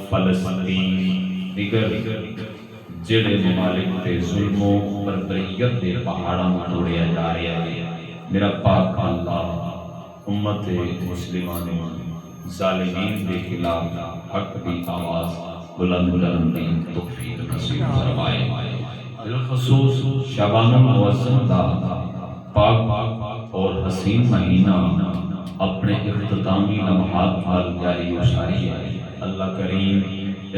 فلسطین دیگر جڑے ممالک تے ظلم و بربریت دے پہاڑاں توڑیا جا رہا ہے، میرا پاک اللہ امت مسلمہ نے ظالمین کے خلاف حق کی آواز بلند کرن دی توفیق نصیب فرمائے۔ بالخصوص شعبان المعظم دا پاک اور حسین مہینہ اپنے اختتامی لمحات حال جاری و ساری ہے۔ اللہ کریم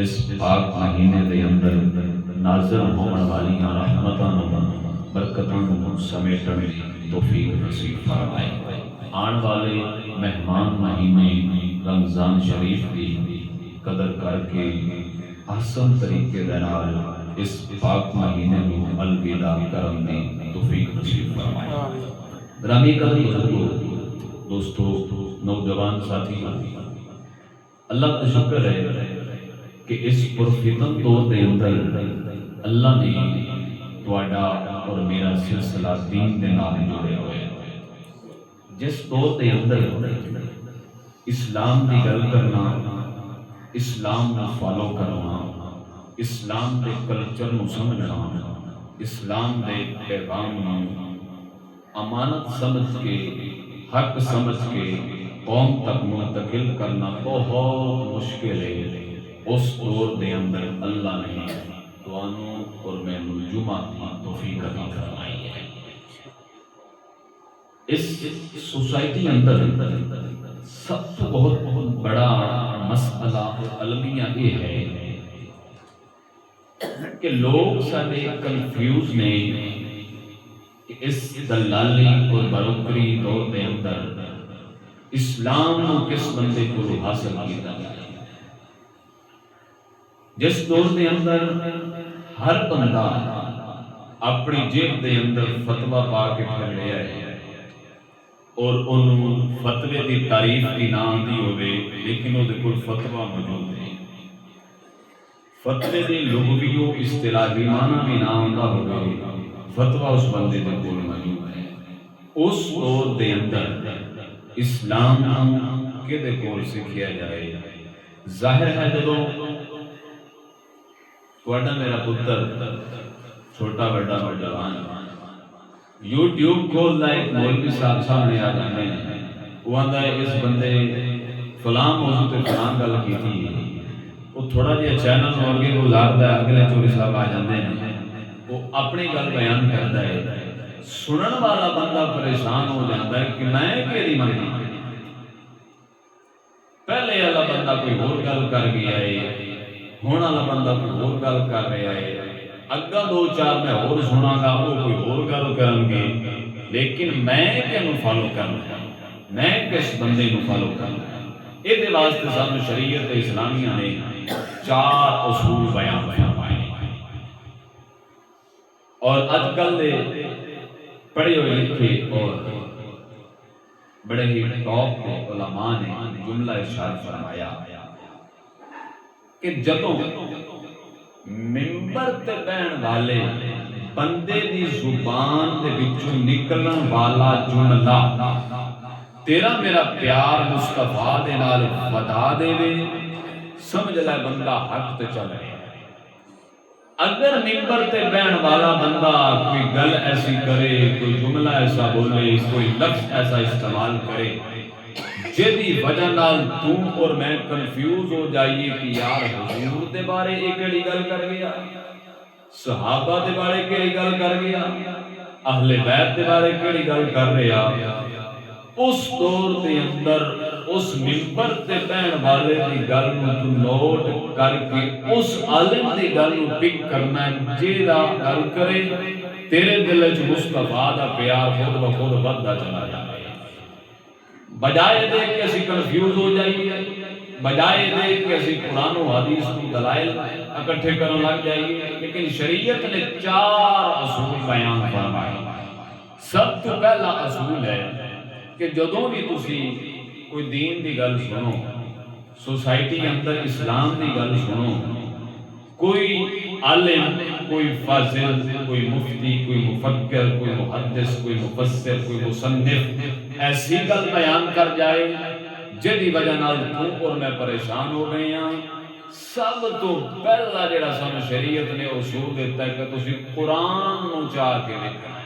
اس پاک مہینے دے اندر نازل ہونے والی رحمتاں برکتاں سمیٹن دی توفیق نصیب فرمائے۔ آن والے مہمان مہینے رمضان شریف کی قدر کر کے احسن طریقے دے نال اس پاک مہینے میں الوداع کرن دی توفیق نصیب فرمائے۔ گرامی قدر بزرگو، دوستو، نوجوان ساتھی، اللہ کا شکر ہے کہ اس پرفتن دور دے اندر اللہ نے تواڈا اور میرا سلسلہ دین دے نال جوڑے ہوئے۔ جس دور دے اندر اسلام دی گل کرنا، اسلام نو فالو کرنا، اسلام دے کلچر نو سمجھنا، اسلام دے پیغام نو امانت سمجھ کے، حق سمجھ کے قوم تک منتقل کرنا بہت مشکل ہے۔ اس دور دے اندر اللہ نے توانوں اور مینوں جمعہ کی توفیق عطا فرمائی ہے۔ اس سوسائٹی اندر سب تو بہت بڑا مسئلہ المیہ یہ ہے کہ لوگ سارے کنفیوز نے کہ اس دلالی اور بروکری دور دے اندر اسلام کو کس بندے کو حاصل کیا جائے۔ جس دور دے اندر ہر بندہ اپنی جیب دے اندر فتویٰ پا کے پھر لیا ہے اور انہوں فتوے دی تعریف کی نام دی ہوئے لیکن وہ کل فتویٰ موجود ہے۔ فتوے دی لغوی و اصطلاحی معنی بھی نام دا ہوئے، فتویٰ اس بندے دے کل موجود ہے۔ اس دور دے اندر اسلام کے دے کول سکھیا جائے۔ ظاہر ہے جدو توڑا میرا پتر چھوٹا بڑا نوجوان یوٹیوب کھول دا ایک مولوی صاحب سامنے آ جانے ہیں، وہ آندہ ہے اس بندے فلاں موضوع تے فلاں گل کی تھی، وہ تھوڑا جہا چینل میں آگے گزار دا ہے، اگلے چوری صاحب آ جاندے ہیں، وہ اپنی گل بیان کرتا ہے، سنن والا بندہ پریشان ہو جاتا ہے کہ میں کیڑی مننی۔ پہلے والا بندہ کوئی اور گل کر گیا ہے، ہونے والا بندہ کوئی اور گل کر رہا ہے، اگا دو چار میں اور سنا گا وہ کوئی اور گل کرن گے، لیکن میں کینوں فالو کرنا، میں کس بندے نو فالو کرنا۔ یہ واسطے سانو شریعت اسلامیہ نے 4 اصول بیان فرمائے اور اج کل دے پڑھے ہوئے لکھے اور بڑے ہی ٹاپ کے علماء نے جملہ ارشاد فرمایا کہ جدوں ممبر تے بہن والے بندے دی زبان دے وچوں نکلن والا جملہ تیرا میرا پیار مصطفیٰ دے نال ودا دے وے، سمجھ لے بندہ حق تے چل رہا ہے۔ اگر ممبر تے بہن والا بندہ کوئی گل ایسی کرے، کوئی جملہ ایسا بولے، کوئی لفظ ایسا استعمال کرے جیدی وجہ نال تم اور میں کنفیوز ہو جائیے کہ یار حضور دے بارے ایک کیڑی گل کر گیا، صحابہ دے بارے کیڑی گل کر گیا، اہل بیت دے بارے کیڑی گل کر رہا، اس دور دے اندر اس ممبر تے بہن والے دی گل نو تو نوٹ کر کے اس عالم دی گل نو پک کرنا ہے جیڑا گل کرے تیرے دل وچ مصطفیٰ دا پیار خود بخود بڑھدا چلا جائے۔ بجائے دے کہ اسی کنفیوز ہو جائیے، بجائے دے کہ اسی قرآن و حدیث کی دلائل اکٹھے کرنے لگ جائیے، لیکن شریعت نے 4 اصول بیان فرمائے۔ سب تو پہلا اصول ہے کہ جدوں بھی تسی کوئی دین دی گل سنو، سوسائٹی اندر اسلام دی گل سنو، کوئی عالم، کوئی فاضل، کوئی مفتی، کوئی مفکر، کوئی محدث، کوئی مفسر، کوئی مصنف ایسی گل بیان کر جائے جدی وجہ نال تو اور میں پریشان ہو گئے ہیں، سب تو پہلا جڑا سانو شریعت نے اصول دیتا ہے کہ تسی قرآن نو چاہ کے دیکھنا ہے.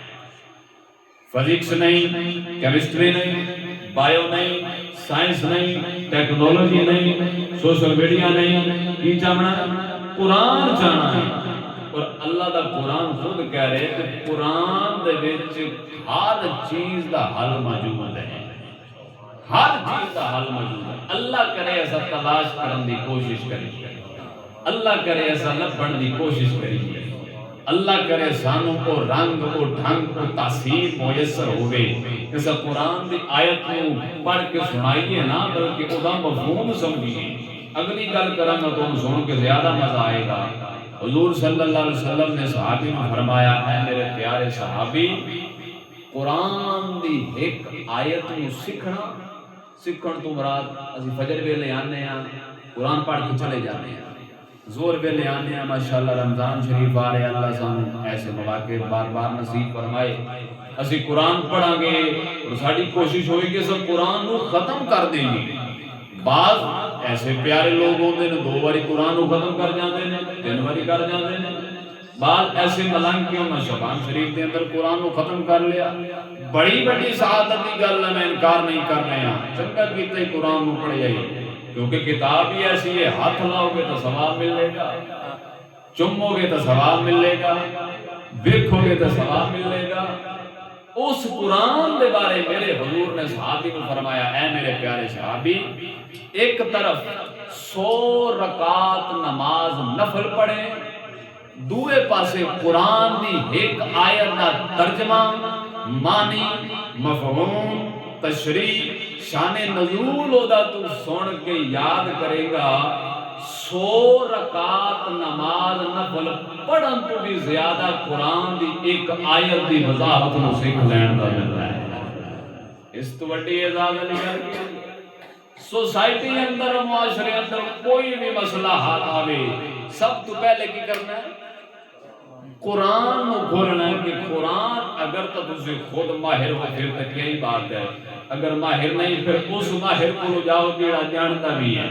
فزکس نہیں، کیمسٹری نہیں، بایو نہیں، سائنس نہیں، ٹیکنالوجی نہیں، سوشل میڈیا نہیں، کی چاہنا ہے؟ قرآن چاہنا ہے. اور اللہ دا قرآن خود کہہ رہے کہ قرآن دے وچ ہر چیز دا حل موجود ہے. ہر چیز دا حل موجود ہے. اللہ کرے ایسا تلاش کرن دی کوشش کریے، اللہ کرے ایسا لبھن دی کوشش کریے، اللہ کرے سانو کو رنگ کو ڈھنگ کو تاثیر میسر ہوئے. ایسا قرآن دی آیت کو پڑھ کے سنائیے نا، بلکہ او دا مفہوم سمجھیے. اگلی گل کروں گا تو سن کے زیادہ مزہ آئے گا. حضور صلی اللہ علیہ وسلم نے صحابی میں فرمایا، اے میرے پیارے صحابی، قرآن دی ایک آیت کو سکھن تو مراد اسی فجر ویلے آنے ہیں قرآن پڑھ کے چلے جانے ہیں، زور ویلے آنے ہیں. ماشاءاللہ رمضان شریف آ رہے ہیں، اللہ سانو ایسے مواقع بار بار نصیب فرمائے. اسی قرآن پڑھا گے اور ساری کوشش ہوئی کہ سب قرآن کو ختم کر دیں گے. بعض ایسے پیارے لوگ ہوتے ہیں 2 باری قرآن کو ختم کر جاتے ہیں، 3 باری کر جاتے ہیں. بعض ایسے ملنگ کیوں نہ شبان شریف کے اندر قرآن کو ختم کر لیا. بڑی بڑی سعادت کی گل ہے، میں انکار نہیں کر رہا. چنگا کیتا ہی قرآن کو پڑھ جائیے، کیونکہ کتاب ہی ایسی ہے، ہاتھ لاؤ گے تو ثواب ملے گا، چمو گے تو ثواب ملے گا، دیکھو گے تو ثواب ملے گا. اس قرآن دے بارے میرے حضور نے صحابی کو فرمایا، اے میرے پیارے صحابی، ایک طرف 100 رکعت نماز نفل پڑھیں، دوے پاسے قرآن دی ایک آیت دا ترجمہ، معنی، مفہوم، تشریح، شان نزول ہودا تو سن کے یاد کرے گا. 100 رکعت نماز نفل پڑھن تو بھی زیادہ قرآن دی ایک آیت دی وضاحت نو سکھ لین دا ملتا ہے. اس تو وڈی اعزاز علی کر کے سوسائٹی اندر معاشرے اندر کوئی بھی مسئلہ حل آوے، سب تو پہلے کی کرنا ہے؟ قرآن کو کھولنا ہے. کہ قرآن اگر تو تجھے خود ماہر ہو پھر تو کیا ہی بات ہے، اگر ماہر نہیں پھر اس ماہر کو جاؤ جڑا جانتا بھی ہے.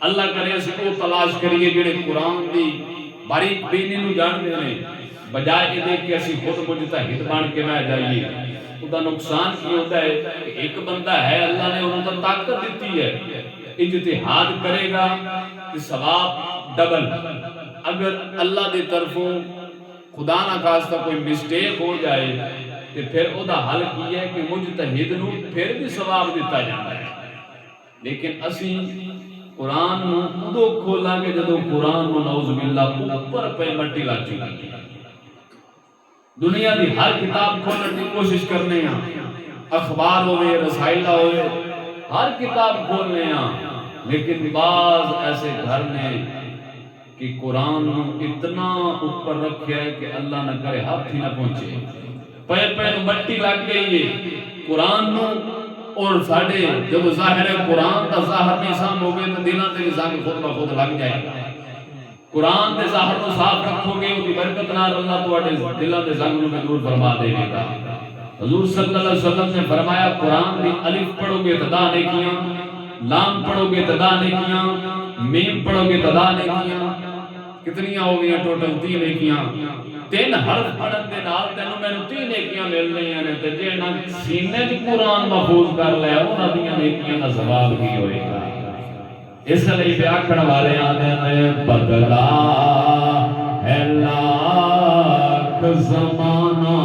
اللہ کرے اس کو تلاش کریے جڑے قرآن دی باریک بینی نو جانتے ہیں، بجائے دیکھ کے اسی خود مجتہد بن کے نہ جائیے. خدا نقصان کی ہوتا ہے کہ ایک بندہ ہے، اللہ نے انہوں نے طاقت دیتی ہے، اجتہاد کرے گا کہ ثواب ڈبل. اگر اللہ دی طرفوں خدا نہ خواستہ کوئی مسٹیک ہو جائے تو پھر او دا حل کی ہے کہ مجتہد نو پھر بھی ثواب دیتا جاتا ہے. لیکن اسی قرآن نو ادو کھولا گے جدو قرآن نو نعوذ باللہ اوپر پہ مٹی لگ چکی. دنیا دی ہر کتاب کھولنے کی کوشش کرنے ہیں، اخبار ہوئے، رسائلہ ہوئے، ہر کتاب کھولنے ہیں. لیکن بعض ایسے گھر نے کہ قرآن اتنا اوپر رکھیا ہے کہ اللہ نہ کرے ہاتھ ہی نہ پہنچے، پے پے مٹی لگ گئی ہے قرآن نو. اور ساڑھے جب ظاہر ہے قرآن تا ظاہر نہیں سام ہو گئے تو دلان تے زنگ خود بخود لگ جائے گا. قرآن دے ظاہر کو صاف رکھو گے، اُنہی برکت نال اللہ تو اٹھے دلان دے زنگ میں دور فرما دے گا. حضور صلی اللہ علیہ وسلم نے فرمایا قرآن دی الف پڑھو گے تو دا نیکیاں، لام پڑھو گے تو دا نیکیاں، میم پڑھو گے تو دا نیکیاں. کتنیاں ہو گئی ٹوٹل 3 نیکیاں. 3 حرف پڑھن دے نال تینوں مینوں 3 نیکیاں مل رہی ہیں. تے جے نہ سینے وچ قرآن محفوظ کر لیا انہاں دیاں نیکیاں دا ثواب کی ہوئے گا. اس لیے پہ آکھن والے آندے نے بدلا ہے لاکھ زمانہ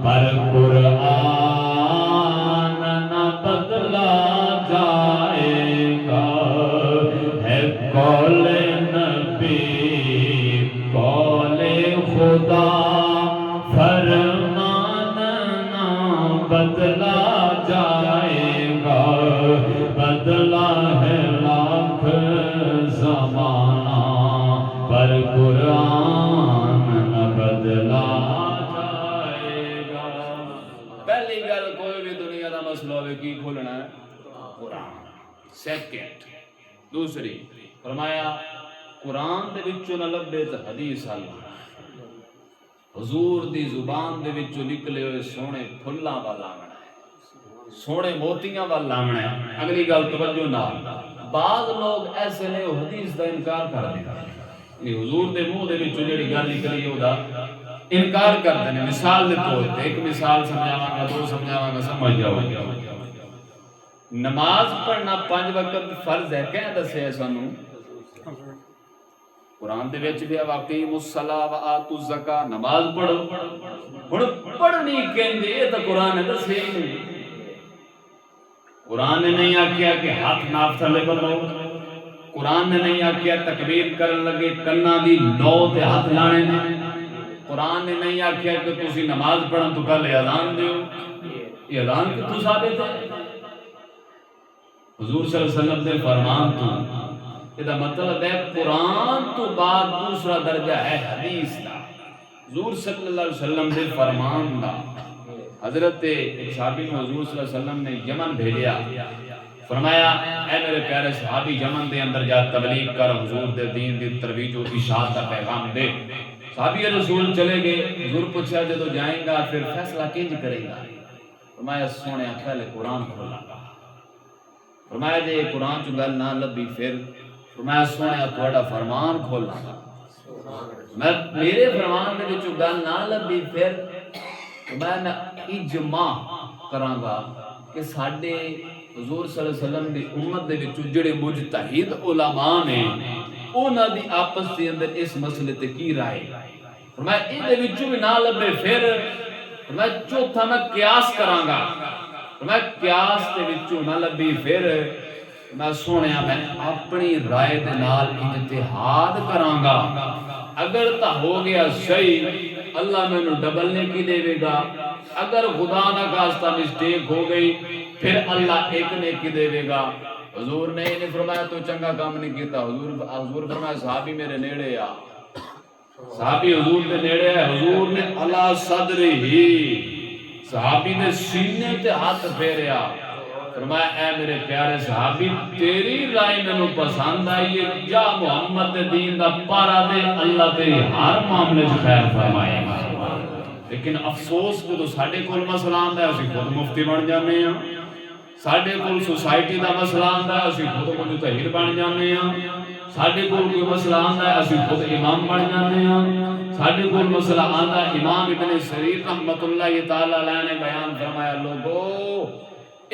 پر قرآن نہ بدلا جائے گا. ہے قول نبی قول خدا فرمان نہ بدلا جائے گا. بدلا ہے لاکھ زمانہ پر قرآن نہ بدلا جائے گا. پہلی گل کوئی بھی دنیا دا مسئلہ ہوئے کی کھولنا ہے؟ قرآن. سیکنڈ دوسری فرمایا قرآن دے وچوں نہ لبے تے حدیث اللہ. حضور دی زبان دے وچوں نکلے ہوئے سونے پھلاں والا آمنا ہے، سونے موتیاں والا آمنا ہے. اگلی گل توجہ نال بعض لوگ ایسے نے حدیث دا انکار کر دیتا یہ حضور دے منہ دے وچوں جڑی گل نکلی او دا انکار کرتے ہیں. مثال دے طور تے ایک مثال سمجھاواں گا دو سمجھاواں گا سمجھ جاؤ. نماز پڑھنا 5 وقت فرض ہے کہ دسیا سانوں قرآن دے وچ بھی واقعی الصلاۃ و آتوا الزکاۃ نماز پڑھو. ہن پڑھنی کہندے اے تے قرآن نے دسیا ہی نہیں. قرآن نے نہیں آکھیا کہ ہاتھ ناف تھلے بنو. قرآن نے نہیں آکھیا تکبیر کرن لگے کناں دی نو تے ہاتھ لانے نے. قرآن نے نہیں آکھیا کہ تسی نماز پڑھن تو پہلے اذان دیو. یہ اذان کتوں ثابت ہے؟ حضور صلی اللہ علیہ وسلم دے فرمان تو یہ مطلب ہے قرآن تو بعد دوسرا درجہ ہے حدیث دا. حضور صلی اللہ علیہ وسلم دے فرمان دا. حضرت صحابی نے حضور صلی اللہ علیہ وسلم نے یمن بھیجیا. فرمایا اے میرے پیارے صحابی یمن دے اندر جا تبلیغ کر حضور دے دین دی ترویج و اشاعت کا پیغام دے. صحابی رسول چلے گئے. حضور پوچھا جدو جائیں گا پھر فیصلہ کینج کرے گا؟ فرمایا سونے پہلے قرآن کھولا گا. فرمایا جے قرآن چ گل نہ لبھی پھر فرمایا سونے تھوڑا فرمان کھولا گا. میں میرے فرمان دے وچ گل نہ لبھی پھر میں اجماع کراں گا کہ ساڈے حضور صلی اللہ علیہ وسلم دی امت دے وچ جڑے مجتہد علماء نے انہاں دی آپس دے اندر اس مسئلے تے کی رائے. فرمایا ایں دے وچ بھی نہ لبے پھر فرمایا چوتھا میں قیاس کراں گا. فرمایا قیاس دے وچ نہ لبھی پھر میں سونیا میں اپنی رائے دے نال اجتہاد کراں گا. اگر تا ہو گیا صحیح اللہ میں نو ڈبل نیکی دے گا. اگر خدا نہ خواستہ مسٹیک ہو گئی پھر اللہ ایک نیکی دے گا. حضور نے انہیں فرمایا تو چنگا کام نہیں کیتا. حضور فرمایا صحابی میرے نیڑے آ. صحابی حضور دے نیڑے ہے. حضور نے اللہ صدر ہی صحابی نے سینے تے ہاتھ پھیریا. فرمایا اے میرے پیارے صحابی تیری رائے میں پسند آئی ہے. جا محمد دے دین دا پارا دے اللہ تے ہر معاملے سے خیر فرمائے. لیکن افسوس جو ساڈے کول مسئلہ آندا ہے اسی خود مفتی بن جانے ہاں. ساڈے کول سوسائٹی دا مسئلہ آندا ہے اسی خود مجتہد بن جانے ہاں. ساڈے کول کوئی مسئلہ آندا ہے اسی خود امام بن جانے ہاں. ساڈے کول مسئلہ آندا ہے امام ابن سریر رحمۃ اللہ تعالی علیہ نے بیان فرمایا لوگو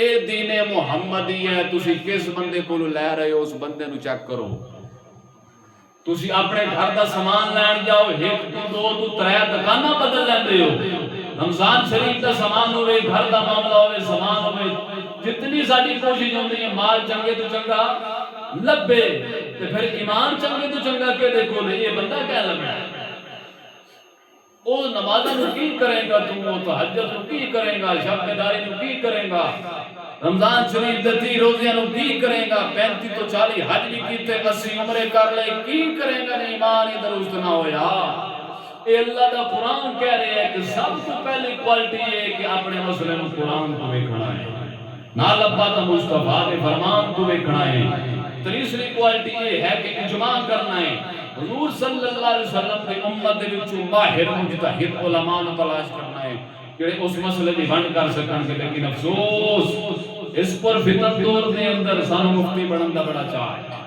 اے دین محمدی ہے تسی کس بندے کو لے رہے ہو اس بندے نو چیک کرو. تسی اپنے گھر دا سامان لین جاؤ ایک تو دو تو ترے دکاناں بدل لیندے ہو. رمضان شریف دا سامان ہوے گھر دا معاملہ ہوے سامان ہوے جتنی ساری کوشش ہوندی ہے مال چنگے تو چنگا لبے تے پھر ایمان چنگے تو چنگا کہ دیکھو یہ بندہ کیا لبنا ہے. او نمازاں نو کی کرے گا تو وہ تہجد نو کی کرے گا شب بیداری نو کی کرے گا رمضان شریف دے 30 روزیاں نو کی کرے گا 35 تو 40 حج بھی کیتے 80 عمرے کر لے کی کرے گا نہیں ایمان ہی درست نہ ہویا. اے اللہ دا قرآن کہہ رہے ہیں کہ سب سے پہلی کوالٹی ہے کہ اپنے مسئلے نو قرآن کو ویکھنا ہے نہ لبا تو مصطفیٰ دے فرمان کو ویکھنا ہے. تیسری کوالٹی یہ ہے کہ اجماع کرنا ہے. حضور صلی اللہ علیہ وسلم کی امت دے وچ ماہر مجتہد علماء نو تلاش کرنا ہے کہ اس مسئلے دی ونڈ کر سکن. کہ لیکن افسوس اس پر فتن دور دے اندر سانو مفتی بنن دا بڑا چاہ ہے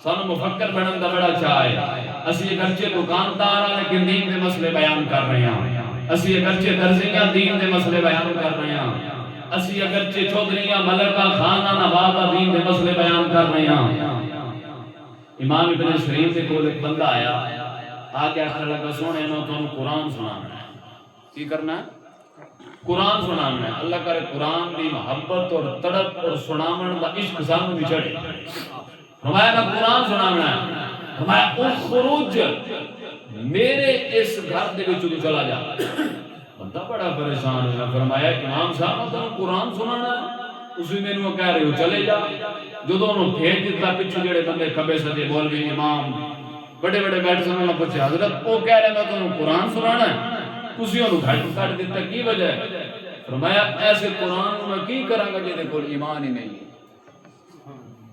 سانو مفکر بنن دا بڑا چاہ ہے. اسی اگرچہ دکاندار ہیں لیکن دین دے مسئلے بیان کر رہے ہیں. اسی اگرچہ درزیاں دین دے مسئلے بیان کر رہے ہیں. اسی اگرچہ چودھریاں ملکہ خانہ نوابہ دین دے مسئلے بیان کر رہے ہیں. امام ابن شریف کے کول ایک بندہ آیا آگے آخر لگا سونے میں تو قرآن سنانا ہے. کی کرنا ہے؟ قرآن سنانا ہے. اللہ کرے قرآن دی محبت اور تڑپ اور سنامن دا عشق سانو بھی چڑھے. فرمایا میں قرآن سنانا ہے. فرمایا اخرج میرے اس گھر دے وچ چلا جا. بندہ بڑا پریشان ہوا. فرمایا امام صاحب تو قرآن سنانا ہے اسی میں نو کہہ رہے ہو چلے جا. جدوں انہوں بھیج دیتا پیچھے جڑے بندے کھبے سجے مولوی امام بڑے بڑے بیٹھ سن انہوں پوچھا حضرت وہ کہہ رہے میں تمہیں قرآن سنانا ہے تسی انہوں گھٹ کٹ دیتا کی وجہ ہے؟ فرمایا ایسے قرآن میں کی کراں گا جے کول ایمان ہی نہیں ہے.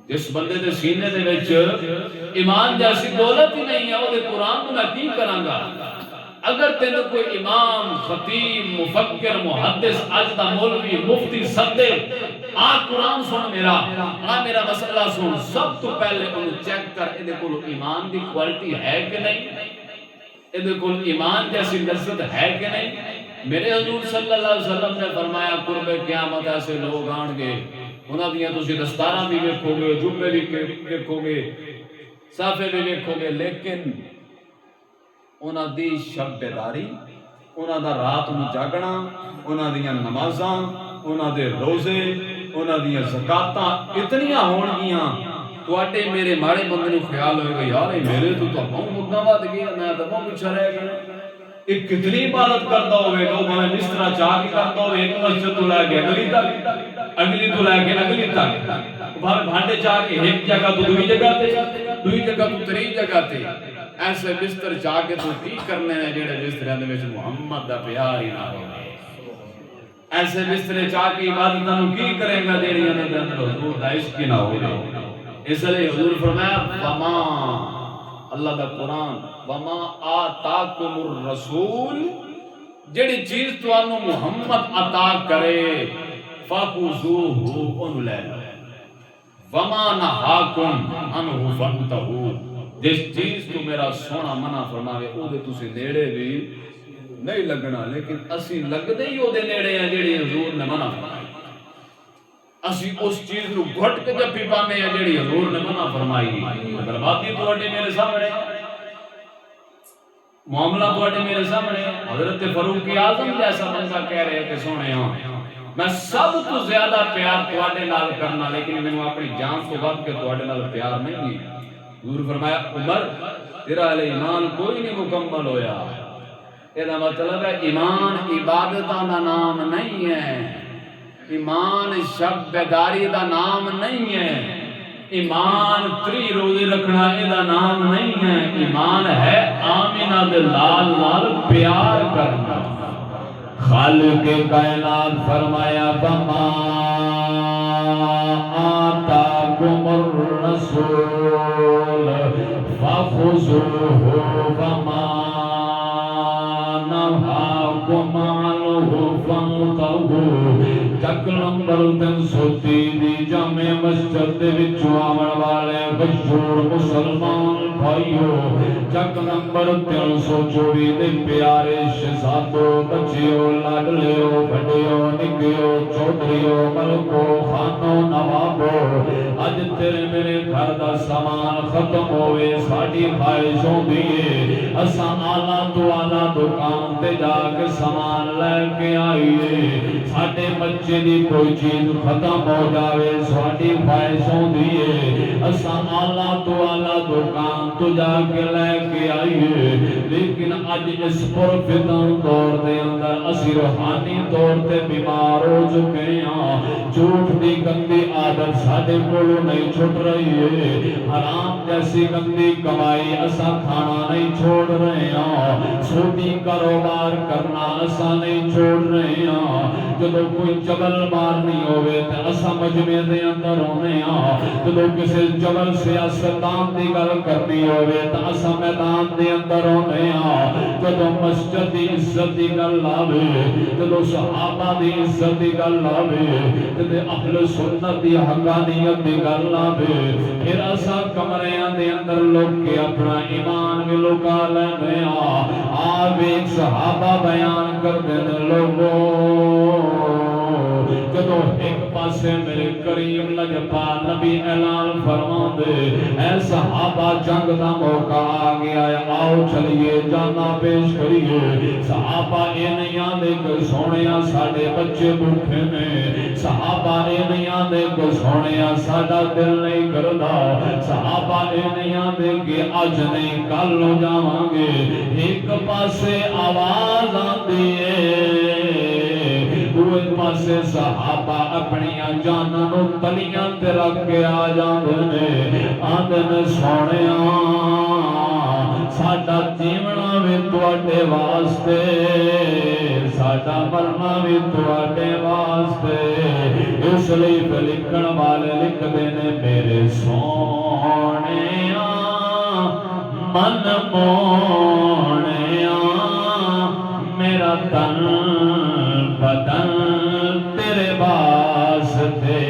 جس بندے دے سینے دے وچ ایمان جیسی دولت ہی نہیں ہے وہ دے قرآن کو میں کی کراں گا. اگر تینوں کوئی امام خطیب مفکر محدث اج دا مولوی مفتی سدے آ قرآن سن میرا، آ میرا مسئلہ سن، سب تو پہلے انہوں چیک کر ادھے کول ایمان دی کوالٹی ہے کہ نہیں، ادھے کول ایمان جیسی لذت ہے کہ نہیں۔ میرے حضور صلی اللہ علیہ وسلم نے فرمایا قرب قیامت ایسے لوگ آن گے، انہاں دیاں تسی دستاراں بھی ویکھو گے، جبے بھی ویکھو گے، صافے بھی ویکھو گے، لیکن انہاں دی شب بیداری، انہاں دا رات نو جاگنا، انہاں دیاں نمازاں، انہاں دے روزے، انہاں دیاں زکاتاں اتنیاں ہون گیاں، تواڈے میرے ماڑے بندے نو خیال ہوئے گا یار میرے تو بہت مدہ ود گیا، میں تو بہت پیچھے رہ گیا۔ ایک کتنی عبادت کرتا ہوئے گا، وہ میں اس طرح چاہ کے کرتا ہوئے، ایک مسجد تو لے کے اگلی تک، اگلی تو لے کے اگلی تک، بھانڈے چاہ کے ایک جگہ تو دوئی جگہ تے، دوئی جگہ تو تری جگہ تے، ایسے بستر چاہ کے تو کی کرنے ہیں جڑے بستر دے وچ محمد دا پیار ہی نہ ہو، ایسے بستر چاہ کے عبادتاں نو کی کرے گا جڑیاں دے اندر حضور دا عشق نہ ہو۔ اس لیے حضور فرمایا وما، اللہ دا قرآن، وما آتاکم الرسول، جڑی چیز تو انو محمد عطا کرے فَخُذُوهُ انو لے لو، وما نہاکم انہو فَانْتَهُوا، جس چیز تو میرا سونا منع فرماوے او دے تسی نیڑے بھی نہیں لگنا، لیکن اسی لگ دے ہی او دے نیڑے ہیں جڑی حضور نے منع فرمائی، اسی اس چیز نو گھٹ کے جب بھی پانے ہیں جڑی حضور نے منع فرمائی۔ بربادی تو اٹھے میرے سامنے، معاملہ تو اٹھے میرے سامنے، حضرت فاروق اعظم جیسا بندہ کہہ رہے کہ سونے ہاں میں سب تو زیادہ پیار تو اٹھے نال کرنا، لیکن میں نے اپنی جان کو وقت کے تو اٹھے نال پیار نہیں دی۔ حضور فرمایا عمر تیرا علیہ ایمان کوئی نہیں مکمل ہویا، یہ مطلب ہے ایمان عبادتاں دا نام نہیں ہے، ایمان شب بیداری دا نام نہیں ہے، ایمان 3 روزے رکھنا اے دا نام نہیں ہے، ایمان ہے آمینہ دے لال لال پیار کرنا۔ خالق کائنات فرمایا وما آتاکم الرسول فخذوہ وما نہاکم عنہ فانتہوا۔ چک نمبر 303 دی جامع مسجد دے وچوں آون والے مشہور مسلمان بھائیو، چک نمبر 324 دے پیارے شہزادو، بچیو، لاڈلیو، بڑیو، نکیو، چودھریو، ملکو، خانو، نوابو، اج تیرے میرے گھر دا سامان ختم ہوئے، ساڑی خواہش ہوندی ہے اساں آلہ تو آلہ دکان تے جا کے سامان لے کے آئیے، ساڑے بچے دی کوئی چیز ختم ہو جاوے، ساڑی خواہش ہوندی ہے اساں آلہ تو آلہ دکان تو جا کے لے کے آئیے، لیکن اج اس پرفتن دور دے اندر اسی روحانی طور تے بیمار ہو چکے ہیں، جھوٹ دی گندی عادت ساڈے کولوں نہیں چھٹ رہی ہے، حرام جیسی گندی کمائی اساں کھانا نہیں چھوڑ رہے ہیں، سودی کاروبار کرنا اساں نہیں چھوڑ رہے ہیں، جدو کوئی جبل مارنی ہوئے تے اساں مجمع دے اندر ہونے ہیں، جدو کسی جبل سیاستان دی گل کرنی ہوئے تے اساں میدان دے اندر ہونے ہیں، جدو مسجد دی عزت دی گل آوے، جدو صحابہ دی عزت دی گل آوے، جدو اہل سنت دی حقانیت دی گل آوے، پھر اساں کمریاں دے اندر لوگ کے اپنا ایمان بھی لکا لینے ہیں۔ آپ ایک صحابہ بیان کر دینے لوگوں، جدو ایک پاسے میرے کریم لجپا نبی اعلان فرما دے اے صحابہ جنگ دا موقع آ گیا ہے، آؤ چلیے جانا پیش کریے، صحابہ اے نہیں آدھے کہ سونیا ساڑے بچے بھوکے نے، صحابہ اے نہیں آدھے کہ سونیا ساڑا دل نہیں کردا، صحابہ اے نہیں آدھے کہ آج نہیں کل ہو جاواں گے، ایک پاسے آواز آندی ہے، دوے پاسے صحابہ اپنی جاناں تلیاں تے رکھ کے آ جاندے نے، آندے نے سونیاں ساڈا جیونا بھی تواڈے واسطے، ساڈا مرنا بھی تواڈے واسطے، اس لیے پہ لکھن والے لکھ دینے میرے سونیاں من مونیاں، میرا تن بدن تیرے واسطے،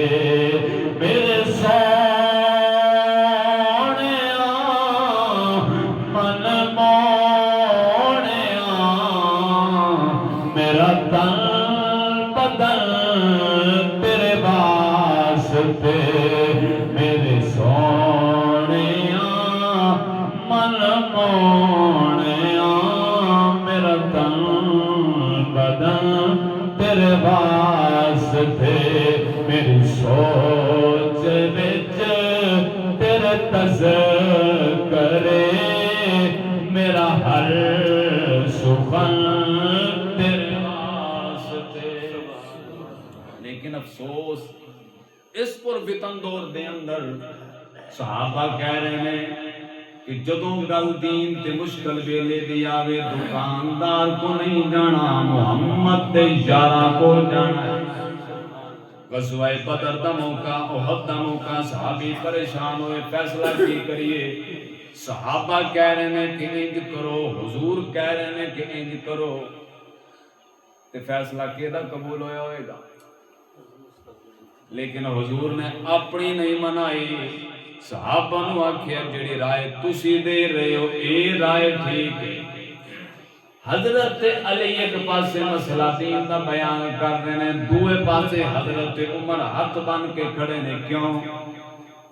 تذکرے میرا ہر سخن تیرے واسطے. لیکن افسوس اس پر فتن دور دے اندر صحابہ کہہ رہے ہیں کہ جدوں گل دین تے مشکل ویلے دی آوے دکاندار کو نہیں جانا محمد دے یاراں کو جانا ہے. غزوہ بدر دا موقع احد دا موقع صحابی پریشان ہوئے فیصلہ کی کریے. صحابہ کہہ رہے ہیں کہ انج کرو حضور کہہ رہے ہیں کہ انج کرو تے فیصلہ کیدا قبول ہویا ہوئے گا. لیکن حضور نے اپنی نہیں منائی. صحابہ نو آکھیا جڑی رائے تسی دے رہے ہو اے رائے ٹھیک ہے. حضرت علی ایک پاسے مسئلہ دین دا بیان کر رہے ہیں دوے پاسے حضرت عمر ہاتھ بن کے کھڑے نے. کیوں؟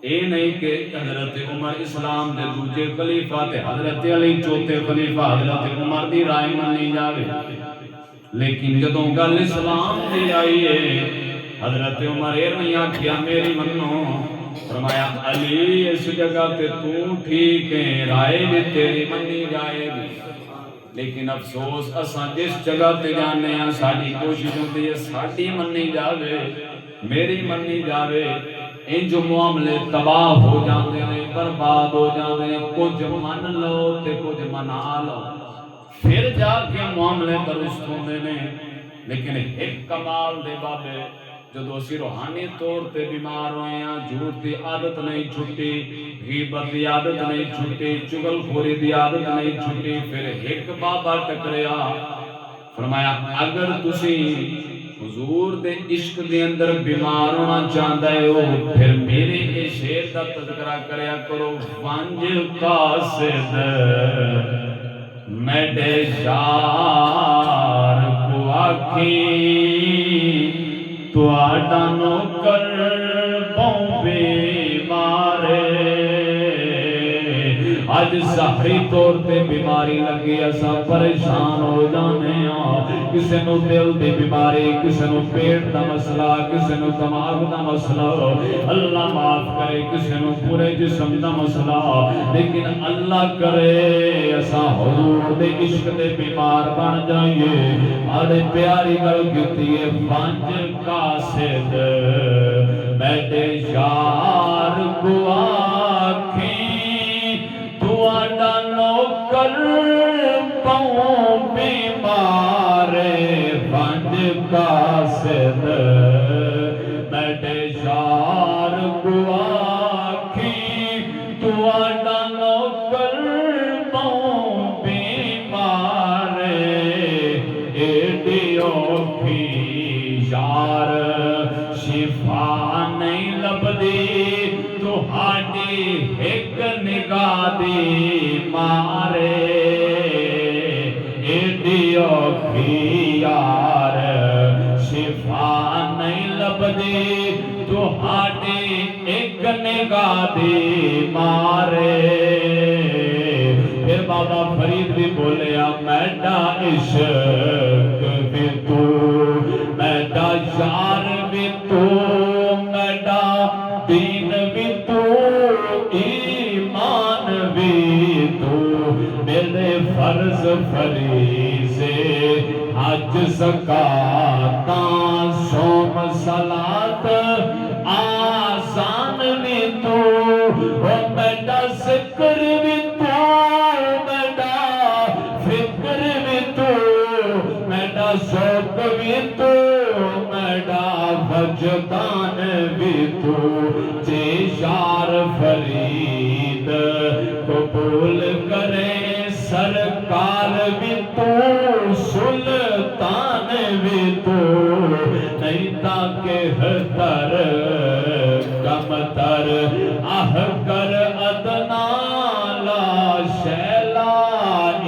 اے نہیں کہ حضرت عمر اسلام دے دوجے خلیفہ تے حضرت علی چوتھے خلیفہ حضرت عمر دی رائے منی جاوے. لیکن جدوں گل اسلام دی آئی ہے حضرت عمر اے نہیں آکھیا میری منو. فرمایا علی اس جگہ تے تو ٹھیک ہے رائے بھی تیری منی جائے گی. لیکن افسوس اساں جس جگہ تے جانے ہیں ساری کوشش ہوتی ہے ساری منی جاوے میری منی جاوے. ان جو معاملے تباہ ہو جاتے ہیں برباد ہو جاتے ہیں. کچھ من لو تے کچھ منا لو پھر جا کے معاملے درست ہوندے نے. لیکن ایک کمال دے بابے جدو اسی روحانی طور تے بیمار ہوئے ہیں جھوٹ دی عادت نہیں چھٹی غیبت دی عادت نہیں چھٹی چغل خوری دی عادت نہیں چھٹی. پھر ایک بابا ٹکریا فرمایا اگر تسی حضور دے عشق دے اندر بیمار ہونا چاہتا ہے ہو پھر میرے اس شعر دا تذکرہ کریا کرو. ونج قاصد میڈے یار کو آکھی تو آڈا نوکر پاؤں بیمارے. آج ظاہری طور تے بیماری لگی اساں پریشان ہو جانے ہاں. کسے نو دل دی بیماری کسے نو پیٹ دا مسئلہ کسے نو دماغ دا مسئلہ اللہ معاف کرے کسے نو پورے جسم دا مسئلہ. لیکن اللہ کرے اساں حضور دے عشق دے بیمار بن جائیے. آڑے پیاری گل کیتی ہے پانچ قاصد میڈے یار کو آکھیں تو آڈا نوکر پاؤں بیمارے. پانچ قاصد میڈے یار کو آکھیں تو آڈا نوکر پاؤں بیمارے. ایڈیوں کی یار شفا نہیں لبدی تو ہاڈی ایک نگاہ دی مارے. ایڈیوں کی یار شفا نہیں لبدی تو ہاڈی ایک نگاہ دی مارے. پھر بابا فرید بھی بولیا میڈا عشق بھی تو میڈا یار بھی تو میڈا دین بھی تو ایمان بھی تو. میرے فرض فریضے حج زکاتاں صوم صلاۃ آسان بھی تو میڈا ذکر بھی تو میڈا فکر بھی تو میڈا شوق بھی تو میڈا وجدان بھی تو. جے یار فرید قبول کرے سرکار بھی تو سلطان بھی تو. نہیں تاکہ تر کم تر آہ کر ادنا لا شیلا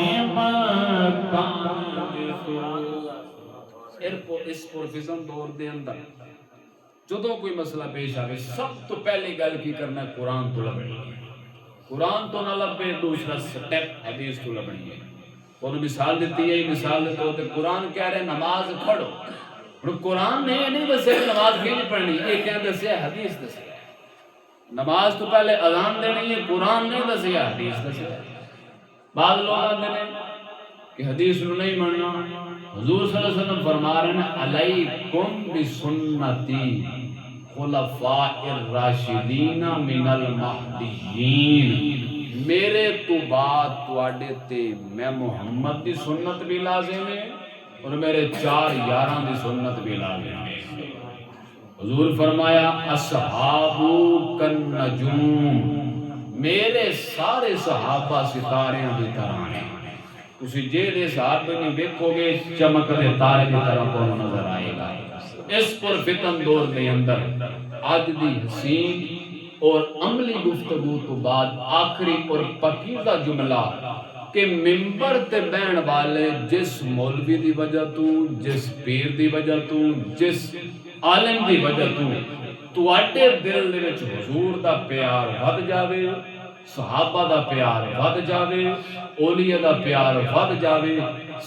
امکان بھی تو. اس پروفیشن دور دے اندر جدوں کوئی مسئلہ پیش آئے سب تو پہلی گل کی کرنا ہے قرآن تو لبنی ہے. قرآن تو نہ لبے دوسرا سٹیپ حدیث تو لبنی ہے. انہوں مثال دیتی ہے مثال دیتے ہوتے قرآن کہہ رہے نماز پڑھو. قرآن نے نہیں دسے نماز کی نہیں پڑھنی یہ کہہ دسے حدیث دسے. نماز تو پہلے اذان دینی ہے، قرآن نہیں دسیا حدیث دسیا۔ بعض لوگ آتے ہیں کہ حدیث نو نہیں ماننا، حضور صلی اللہ علیہ وسلم فرما رہے ہیں علیکم بسنتی خلفاء الراشدین من المہدیین، میرے تو بعد تواڈے تے میں محمد دی سنت بھی لازم ہے اور میرے 4 یاراں دی سنت بھی لازم ہے۔ حضور فرمایا اصحابو کالنجوم، میرے سارے صحابہ ستاریاں دی طرح ہیں، تسی جیڑے صحابے نہیں دیکھو گے چمکدے تارے دی طرح کو نظر آئے گا۔ اس پر فتن دور دے اندر آج دی حسین اور عملی گفتگو تو بعد آخری اور پکیزہ جملہ کہ ممبر تے بہن والے جس مولوی دی وجہ تو، جس پیر دی وجہ تو، جس عالم دی وجہ تو اٹے دل دے وچ حضور دا پیار ود جاوے، صحابہ دا پیار ود جاوے، اولیاء دا پیار ود جاوے،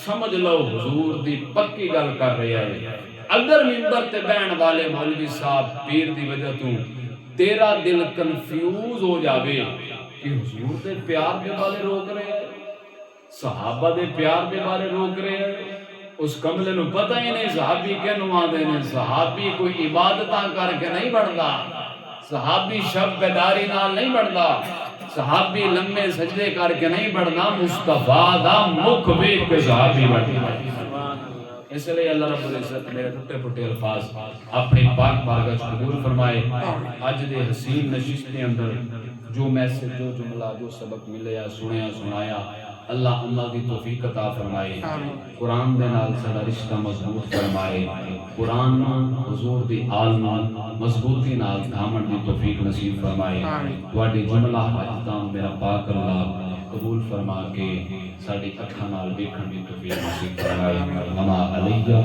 سمجھ لو حضور دی پکی گل کر رہے ہیں۔ اگر ممبر تے بہن والے مولوی صاحب پیر دی وجہ تو تیرا دل کنفیوز ہو جاوے کہ حضور دے پیار دے والے روک رہے ہیں، صحابہ دے پیار دے والے روک رہے ہیں، اس کملے نو پتہ ہی نہیں صحابی کینوں آدھے نے، صحابی کوئی عبادتاں کر کے نہیں بڑھدا، صحابی شب بیداری نال نہیں بڑھدا، صحابی لمبے سجدے کر کے نہیں بڑھدا، مصطفیٰ دا مکھ ویکھ کے صحابی بڑھدا۔ اس لئے اللہ رب العزت میرے ٹھٹے پھٹے الفاظ اپنی پاک بارگاہ قبول فرمائے۔ آج دے حسین نشست کے اندر جو میسج، جو جملہ، جو سبق ملیا، سنایا، اللہ دی توفیق عطا فرمائے، قرآن دے نال ساڈا رشتہ مضبوط فرمائے، قرآن حضور دی آل نال مضبوطی نال تھامن دی توفیق نصیب فرمائے۔ تواڈی جملہ حاجتاں میرا پاک اللہ قبول فرما کے ساڈی اکھاں نال ویکھن دی توفیق نصیب فرمائے۔ اما علیہ